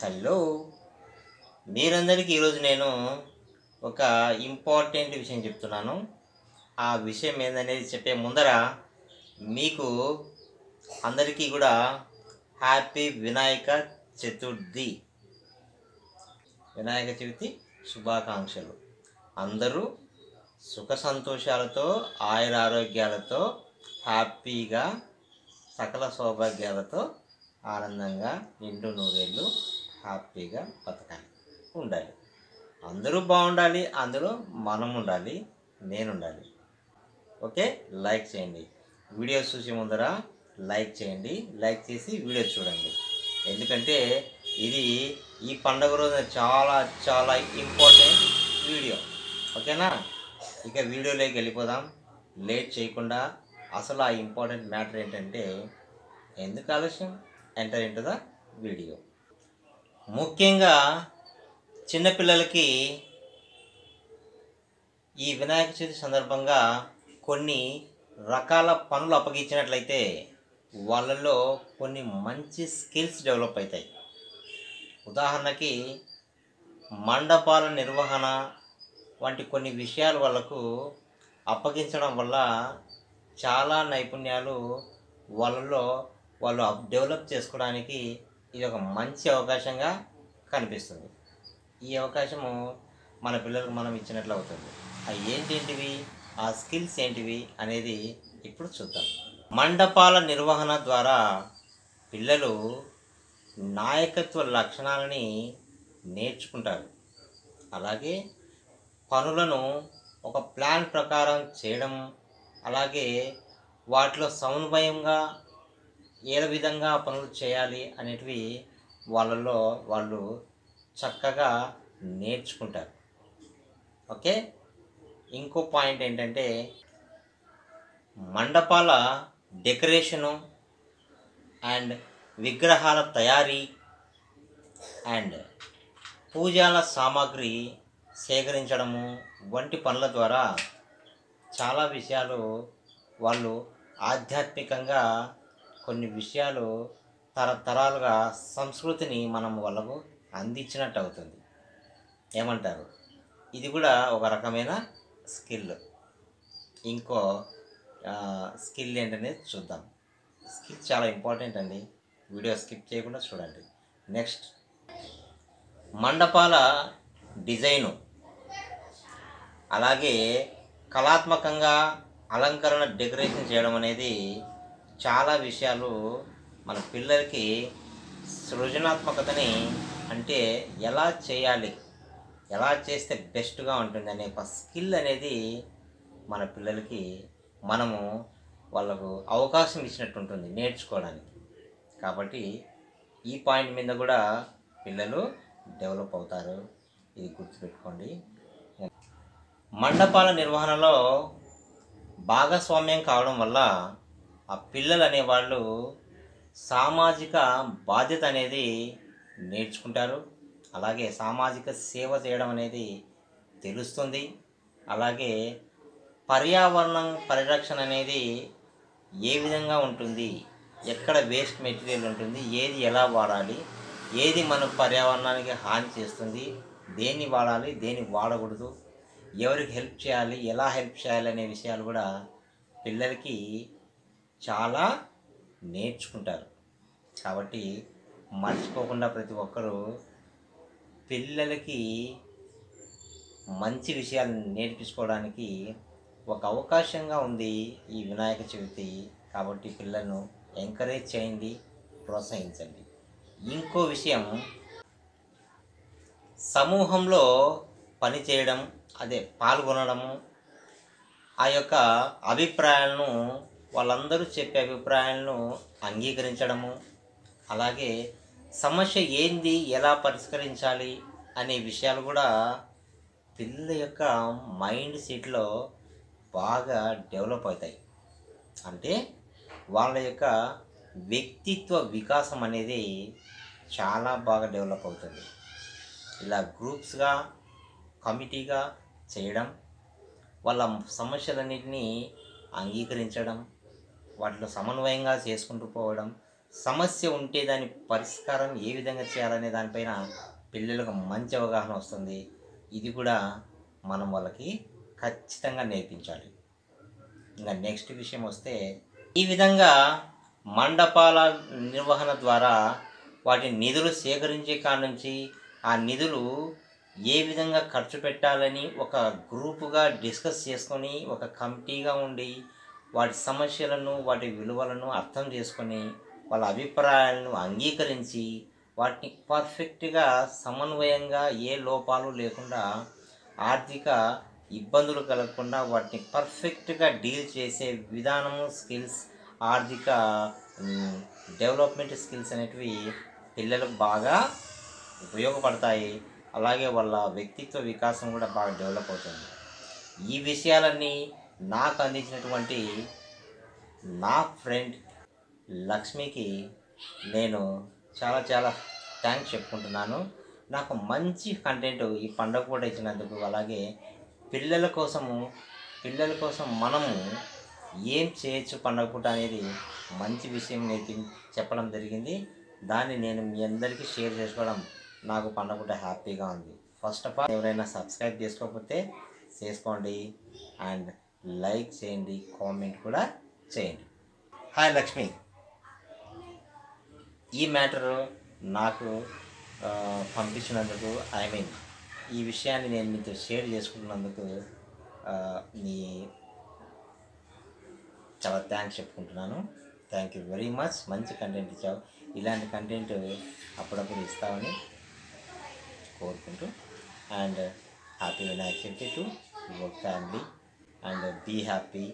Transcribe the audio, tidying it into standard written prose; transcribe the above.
Hello, మీరందరికీ ఈరోజు నేను ఒక ఇంపార్టెంట్ విషయం చెప్తున్నాను. ఆ విషయం ఏందనేది చెప్పే ముందర మీకు అందరికీ కూడా హ్యాపీ వినాయక చతుర్థి శుభాకాంక్షలు. అందరూ సుఖ సంతోషాలతో ఆయురారోగ్యాలతో హ్యాపీగా సకల సౌభాగ్యాలతో ఆనందంగా నిండు నూరేళ్ళు హ్యాపీగా బతకాలి, ఉండాలి. అందరూ బాగుండాలి, అందులో మనం ఉండాలి, నేను ఉండాలి. ఓకే, లైక్ చేయండి. వీడియోస్ చూసే ముందర లైక్ చేయండి, లైక్ చేసి వీడియో చూడండి. ఎందుకంటే ఇది ఈ పండుగ రోజున చాలా చాలా ఇంపార్టెంట్ వీడియో. ఓకేనా? ఇక వీడియోలోకి వెళ్ళిపోదాం లేట్ చేయకుండా. అసలు ఆ ఇంపార్టెంట్ మ్యాటర్ ఏంటంటే, ఎందుకు ఆలస్యం, ఎంటర్ ఇంటు ద వీడియో. ముఖ్యంగా చిన్నపిల్లలకి ఈ వినాయక చవితి సందర్భంగా కొన్ని రకాల పనులు అప్పగించినట్లయితే వాళ్ళల్లో కొన్ని మంచి స్కిల్స్ డెవలప్ అవుతాయి. ఉదాహరణకి మండపాల నిర్వహణ వంటి కొన్ని విషయాలు వాళ్ళకు అప్పగించడం వల్ల చాలా నైపుణ్యాలు వాళ్ళలో వాళ్ళు డెవలప్ చేసుకోవడానికి ఇది ఒక మంచి అవకాశంగా కనిపిస్తుంది. ఈ అవకాశము మన పిల్లలకు మనం ఇచ్చినట్లు అవుతుంది. అవి ఏంటివి, ఆ స్కిల్స్ ఏంటివి అనేది ఇప్పుడు చూద్దాం. మండపాల నిర్వహణ ద్వారా పిల్లలు నాయకత్వ లక్షణాలని నేర్చుకుంటారు. అలాగే పనులను ఒక ప్లాన్ ప్రకారం చేయడం, అలాగే వాటిలో సమన్వయంగా ఏ విధంగా పనులు చేయాలి అనేటివి వాళ్ళలో వాళ్ళు చక్కగా నేర్చుకుంటారు. ఓకే, ఇంకో పాయింట్ ఏంటంటే మండపాల డెకరేషను అండ్ విగ్రహాల తయారీ అండ్ పూజల సామాగ్రి సేకరించడము వంటి పనుల ద్వారా చాలా విషయాలు వాళ్ళు ఆధ్యాత్మికంగా కొన్ని విషయాలు తరతరాలుగా సంస్కృతిని మనం వాళ్ళకు అందించినట్టు అవుతుంది. ఏమంటారు? ఇది కూడా ఒక రకమైన స్కిల్. ఇంకో స్కిల్ ఏంటనేది చూద్దాం. స్కిల్ చాలా ఇంపార్టెంట్ అండి, వీడియో స్కిప్ చేయకుండా చూడండి. నెక్స్ట్, మండపాల డిజైను, అలాగే కళాత్మకంగా అలంకరణ డెకరేషన్ చేయడం అనేది చాలా విషయాలు మన పిల్లలకి సృజనాత్మకతని, అంటే ఎలా చేయాలి, ఎలా చేస్తే బెస్ట్గా ఉంటుంది అనే ఒక స్కిల్ అనేది మన పిల్లలకి మనము వాళ్ళకు అవకాశం ఇచ్చినట్టు ఉంటుంది నేర్చుకోవడానికి. కాబట్టి ఈ పాయింట్ మీద కూడా పిల్లలు డెవలప్ అవుతారు, ఇది గుర్తుపెట్టుకోండి. మండపాల నిర్వహణలో భాగస్వామ్యం కావడం వల్ల ఆ పిల్లలు అనేవాళ్ళు సామాజిక బాధ్యత అనేది నేర్చుకుంటారు. అలాగే సామాజిక సేవ చేయడం అనేది తెలుస్తుంది. అలాగే పర్యావరణం పరిరక్షణ అనేది ఏ విధంగా ఉంటుంది, ఎక్కడ వేస్ట్ మెటీరియల్ ఉంటుంది, ఏది ఎలా వాడాలి, ఏది మన పర్యావరణానికి హాని చేస్తుంది, దేన్ని వాడాలి, దేన్ని వాడకూడదు, ఎవరికి హెల్ప్ చేయాలి, ఎలా హెల్ప్ చేయాలి అనే విషయాలు కూడా పిల్లలకి చాలా నేర్చుకుంటారు. కాబట్టి మర్చిపోకుండా ప్రతి ఒక్కరూ పిల్లలకి మంచి విషయాలు నేర్పించుకోవడానికి ఒక అవకాశంగా ఉంది ఈ వినాయక చవితి. కాబట్టి పిల్లలను ఎంకరేజ్ చేయండి, ప్రోత్సహించండి. ఇంకో విషయం, సమూహంలో పనిచేయడం, అదే పాల్గొనడము, ఆ యొక్క అభిప్రాయాలను, వాళ్ళందరూ చెప్పే అభిప్రాయాలను అంగీకరించడము, అలాగే సమస్య ఏంది, ఎలా పరిష్కరించాలి అనే విషయాలు కూడా పిల్లల యొక్క మైండ్ సెట్లో బాగా డెవలప్ అవుతాయి. అంటే వాళ్ళ యొక్క వ్యక్తిత్వ వికాసం అనేది చాలా బాగా డెవలప్ అవుతుంది. ఇలా గ్రూప్స్గా, కమిటీగా చేయడం, వాళ్ళ సమస్యలన్నింటినీ అంగీకరించడం, వాటిలో సమన్వయంగా చేసుకుంటూ పోవడం, సమస్య ఉంటే దాని పరిష్కారం ఏ విధంగా చేయాలనే దానిపైన పిల్లలకు మంచి అవగాహన వస్తుంది. ఇది కూడా మనం వాళ్ళకి ఖచ్చితంగా నేర్పించాలి. ఇంకా నెక్స్ట్ విషయం వస్తే, ఈ విధంగా మండపాల నిర్వహణ ద్వారా వాటి నిధులు సేకరించే కాడ నుంచి ఆ నిధులు ఏ విధంగా ఖర్చు పెట్టాలని ఒక గ్రూపుగా డిస్కస్ చేసుకొని ఒక కమిటీగా ఉండి వాటి సమస్యలను వాటి విలువలను అర్థం చేసుకొని వాళ్ళ అభిప్రాయాలను అంగీకరించి వాటిని పర్ఫెక్ట్గా సమన్వయంగా ఏ లోపాలు లేకుండా ఆర్థిక ఇబ్బందులు కలగకుండా వాటిని పర్ఫెక్ట్గా డీల్ చేసే విధానము, స్కిల్స్, ఆర్థిక డెవలప్మెంట్ స్కిల్స్ అనేటివి పిల్లలకు బాగా ఉపయోగపడతాయి. అలాగే వాళ్ళ వ్యక్తిత్వ వికాసం కూడా బాగా డెవలప్ అవుతుంది. ఈ విషయాలన్నీ నాకు అందించినటువంటి నా ఫ్రెండ్ లక్ష్మికి నేను చాలా చాలా థ్యాంక్స్ చెప్పుకుంటున్నాను. నాకు మంచి కంటెంట్ ఈ పండుగ పూట ఇచ్చినందుకు, అలాగే పిల్లల కోసం మనము ఏం చేయొచ్చు పండుగ పూట అనేది మంచి విషయం చెప్పడం జరిగింది. దాన్ని నేను మీ అందరికీ షేర్ చేసుకోవడం నాకు పండుగ పూట హ్యాపీగా ఉంది. ఫస్ట్ ఆఫ్ ఆల్, ఎవరైనా సబ్స్క్రైబ్ చేసుకోకపోతే చేసుకోండి, అండ్ లైక్ చేయండి, కామెంట్ కూడా చేయండి. హాయ్ లక్ష్మి, ఈ మ్యాటరు నాకు పంపించినందుకు, ఈ విషయాన్ని నేను మీతో షేర్ చేసుకుంటున్నందుకు మీ చాలా థ్యాంక్స్ చెప్పుకుంటున్నాను. Thank you very much. మంచి కంటెంట్ ఇచ్చావు. ఇలాంటి కంటెంట్ అప్పుడప్పుడు ఇస్తామని కోరుకుంటూ, and happy Vinayaka Chavithi to your family, and be happy,